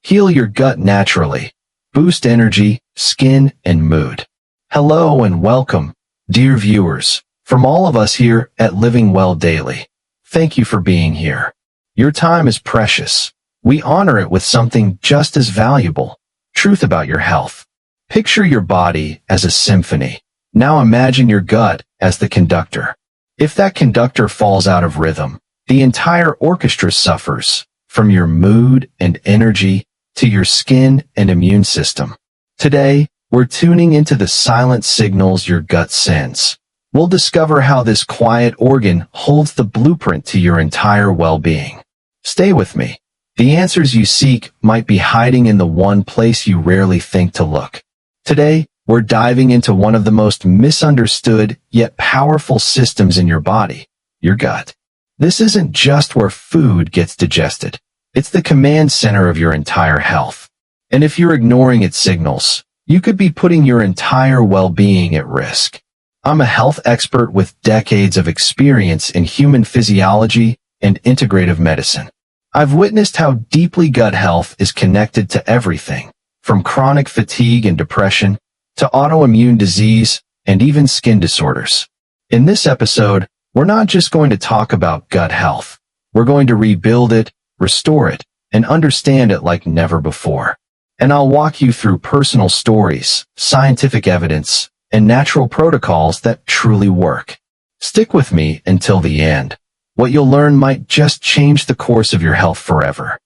Heal your gut naturally. Boost energy, skin, and mood. Hello and welcome, dear viewers, from all of us here at Living Well Daily. Thank you for being here. Your time is precious. We honor it with something just as valuable, truth about your health. Picture your body as a symphony. Now imagine your gut as the conductor. If that conductor falls out of rhythm, the entire orchestra suffers, from your mood and energy to your skin and immune system. Today, we're tuning into the silent signals your gut sends. We'll discover how this quiet organ holds the blueprint to your entire well-being. Stay with me. The answers you seek might be hiding in the one place you rarely think to look. Today, we're diving into one of the most misunderstood yet powerful systems in your body, your gut. This isn't just where food gets digested. It's the command center of your entire health. And if you're ignoring its signals, you could be putting your entire well-being at risk. I'm a health expert with decades of experience in human physiology and integrative medicine. I've witnessed how deeply gut health is connected to everything, from chronic fatigue and depression to autoimmune disease and even skin disorders. In this episode, we're not just going to talk about gut health. We're going to rebuild it, restore it, and understand it like never before. And I'll walk you through personal stories, scientific evidence, and natural protocols that truly work. Stick with me until the end. What you'll learn might just change the course of your health forever.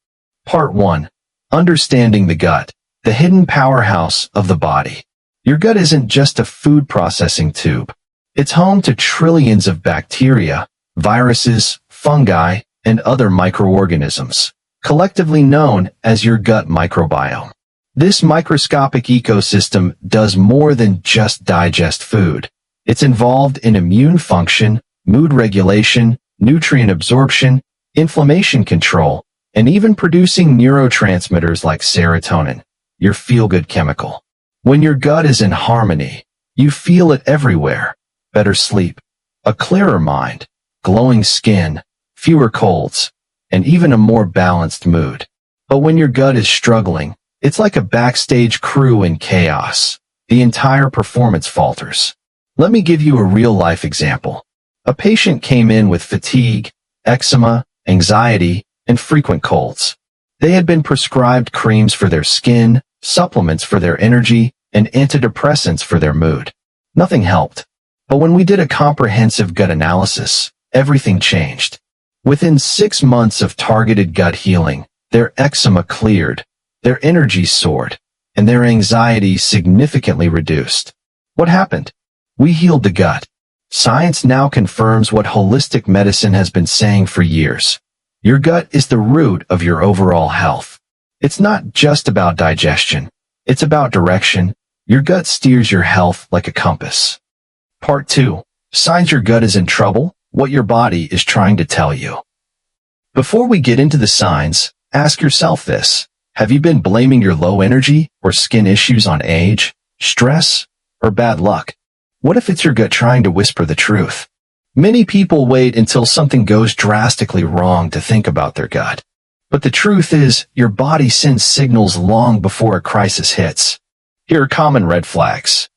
Part 1. Understanding the gut, the hidden powerhouse of the body. Your gut isn't just a food processing tube. It's home to trillions of bacteria, viruses, fungi, and other microorganisms, collectively known as your gut microbiome. This microscopic ecosystem does more than just digest food. It's involved in immune function, mood regulation, nutrient absorption, inflammation control, and even producing neurotransmitters like serotonin, your feel-good chemical. When your gut is in harmony, you feel it everywhere. Better sleep, a clearer mind, glowing skin, fewer colds, and even a more balanced mood. But when your gut is struggling, it's like a backstage crew in chaos. The entire performance falters. Let me give you a real-life example. A patient came in with fatigue, eczema, anxiety, and frequent colds. They had been prescribed creams for their skin, supplements for their energy, and antidepressants for their mood. Nothing helped. But when we did a comprehensive gut analysis, everything changed. Within 6 months of targeted gut healing, their eczema cleared, their energy soared, and their anxiety significantly reduced. What happened? We healed the gut. Science now confirms what holistic medicine has been saying for years. Your gut is the root of your overall health. It's not just about digestion. It's about direction. Your gut steers your health like a compass. Part 2. Signs your gut is in trouble. What your body is trying to tell you. Before we get into the signs, ask yourself this. Have you been blaming your low energy or skin issues on age, stress, or bad luck? What if it's your gut trying to whisper the truth? Many people wait until something goes drastically wrong to think about their gut. But the truth is, your body sends signals long before a crisis hits. Here are common red flags.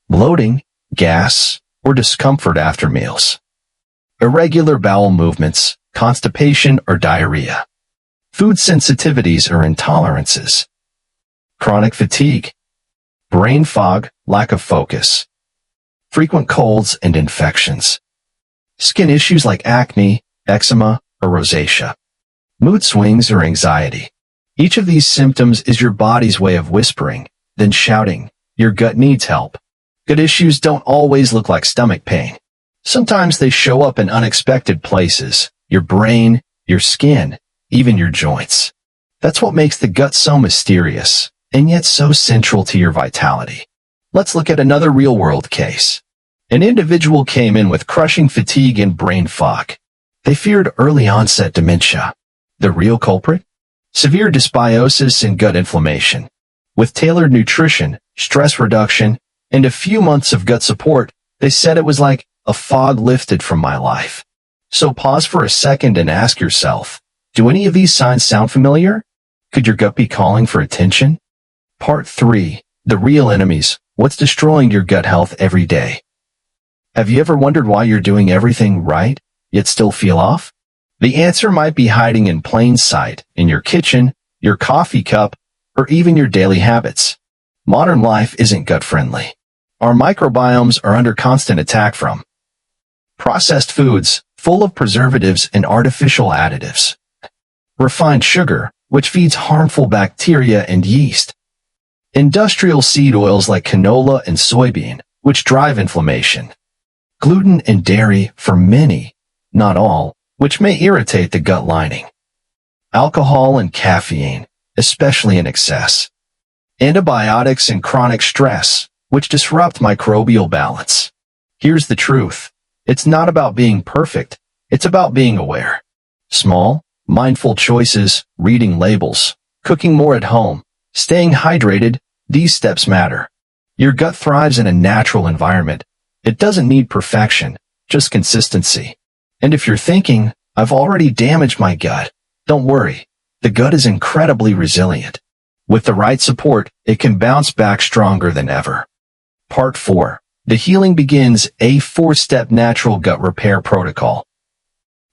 Bloating, gas, or discomfort after meals. Irregular bowel movements, constipation or diarrhea. Food sensitivities or intolerances. Chronic fatigue. Brain fog, lack of focus. Frequent colds and infections. Skin issues like acne, eczema, or rosacea. Mood swings or anxiety. Each of these symptoms is your body's way of whispering, then shouting, your gut needs help. Gut issues don't always look like stomach pain. Sometimes they show up in unexpected places, your brain, your skin, even your joints. That's what makes the gut so mysterious, and yet so central to your vitality. Let's look at another real-world case. An individual came in with crushing fatigue and brain fog. They feared early-onset dementia. The real culprit? Severe dysbiosis and gut inflammation. With tailored nutrition, stress reduction, and a few months of gut support, they said it was like a fog lifted from my life. So pause for a second and ask yourself, do any of these signs sound familiar? Could your gut be calling for attention? Part 3. The real enemies. What's destroying your gut health every day? Have you ever wondered why you're doing everything right, yet still feel off? The answer might be hiding in plain sight, in your kitchen, your coffee cup, or even your daily habits. Modern life isn't gut-friendly. Our microbiomes are under constant attack from processed foods, full of preservatives and artificial additives. Refined sugar, which feeds harmful bacteria and yeast. Industrial seed oils like canola and soybean, which drive inflammation. Gluten and dairy for many, not all, which may irritate the gut lining. Alcohol and caffeine, especially in excess. Antibiotics and chronic stress, which disrupt microbial balance. Here's the truth. It's not about being perfect. It's about being aware. Small, mindful choices, reading labels, cooking more at home, staying hydrated, these steps matter. Your gut thrives in a natural environment. It doesn't need perfection, just consistency. And if you're thinking, I've already damaged my gut, don't worry. The gut is incredibly resilient. With the right support, it can bounce back stronger than ever. Part 4. The healing begins, a 4-step natural gut repair protocol.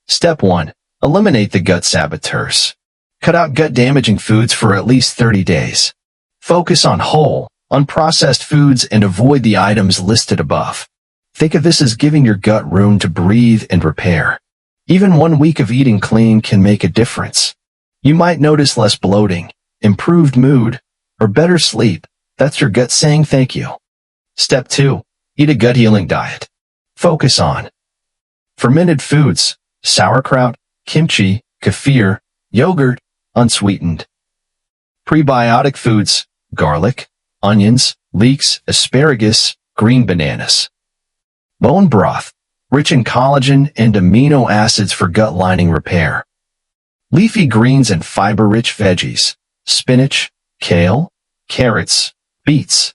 Step 1. Eliminate the gut saboteurs. Cut out gut-damaging foods for at least 30 days. Focus on whole, unprocessed foods and avoid the items listed above. Think of this as giving your gut room to breathe and repair. Even 1 week of eating clean can make a difference. You might notice less bloating, improved mood, or better sleep. That's your gut saying thank you. Step 2. Eat a gut-healing diet. Focus on fermented foods, sauerkraut, kimchi, kefir, yogurt, unsweetened. Prebiotic foods, garlic, onions, leeks, asparagus, green bananas. Bone broth, rich in collagen and amino acids for gut lining repair. Leafy greens and fiber-rich veggies, spinach, kale, carrots, beets.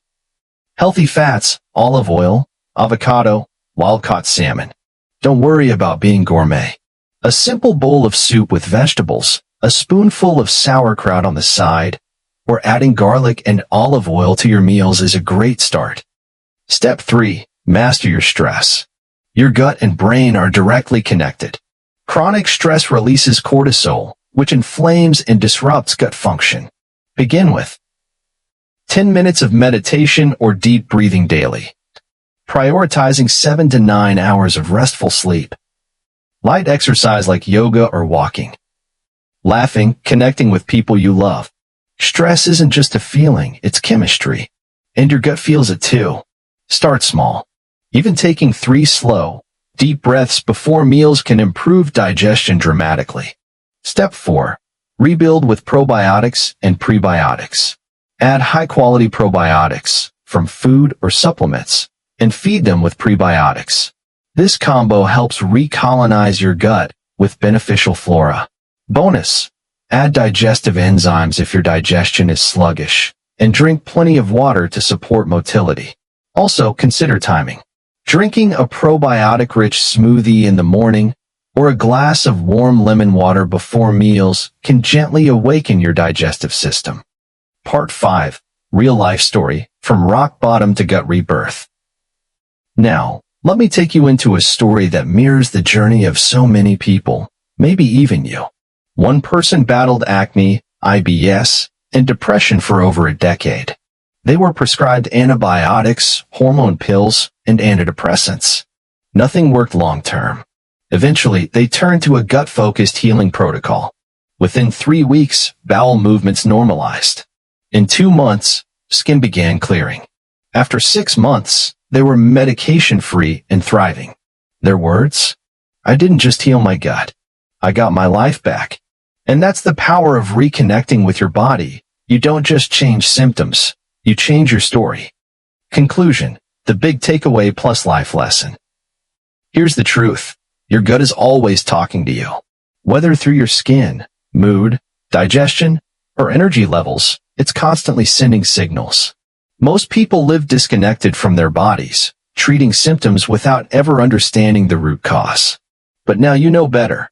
Healthy fats, olive oil, avocado, wild-caught salmon. Don't worry about being gourmet. A simple bowl of soup with vegetables, a spoonful of sauerkraut on the side, or adding garlic and olive oil to your meals is a great start. Step 3. Master your stress. Your gut and brain are directly connected. Chronic stress releases cortisol, which inflames and disrupts gut function. Begin with 10 minutes of meditation or deep breathing daily. Prioritizing 7 to 9 hours of restful sleep. Light exercise like yoga or walking. Laughing, connecting with people you love. Stress isn't just a feeling, it's chemistry. And your gut feels it too. Start small. Even taking 3 slow, deep breaths before meals can improve digestion dramatically. Step 4. Rebuild with probiotics and prebiotics. Add high-quality probiotics from food or supplements and feed them with prebiotics. This combo helps recolonize your gut with beneficial flora. Bonus. Add digestive enzymes if your digestion is sluggish, and drink plenty of water to support motility. Also, consider timing. Drinking a probiotic-rich smoothie in the morning or a glass of warm lemon water before meals can gently awaken your digestive system. Part 5. Real-life story, from rock bottom to gut rebirth. Now, let me take you into a story that mirrors the journey of so many people, maybe even you. One person battled acne, IBS, and depression for over a decade. They were prescribed antibiotics, hormone pills, and antidepressants. Nothing worked long-term. Eventually, they turned to a gut-focused healing protocol. Within 3 weeks, bowel movements normalized. In 2 months, skin began clearing. After 6 months, they were medication-free and thriving. Their words? I didn't just heal my gut. I got my life back. And that's the power of reconnecting with your body. You don't just change symptoms. You change your story. Conclusion. The big takeaway plus life lesson. Here's the truth. Your gut is always talking to you. Whether through your skin, mood, digestion, or energy levels, it's constantly sending signals. Most people live disconnected from their bodies, treating symptoms without ever understanding the root cause. But now you know better.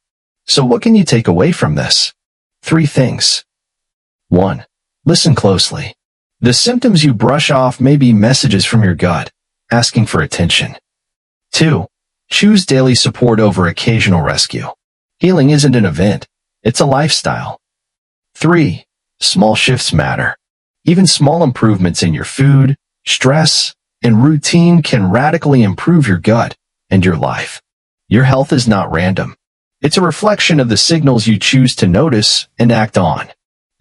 So what can you take away from this? 3 things. 1. Listen closely. The symptoms you brush off may be messages from your gut, asking for attention. 2. Choose daily support over occasional rescue. Healing isn't an event, it's a lifestyle. 3. Small shifts matter. Even small improvements in your food, stress, and routine can radically improve your gut and your life. Your health is not random. It's a reflection of the signals you choose to notice and act on.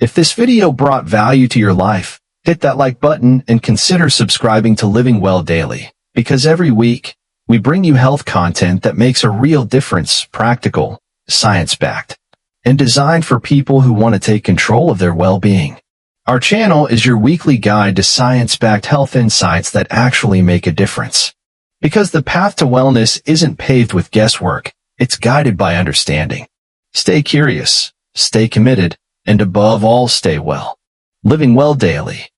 If this video brought value to your life, hit that like button and consider subscribing to Living Well Daily, because every week, we bring you health content that makes a real difference, practical, science-backed, and designed for people who want to take control of their well-being. Our channel is your weekly guide to science-backed health insights that actually make a difference. Because the path to wellness isn't paved with guesswork, it's guided by understanding. Stay curious, stay committed, and above all, stay well. Living Well Daily.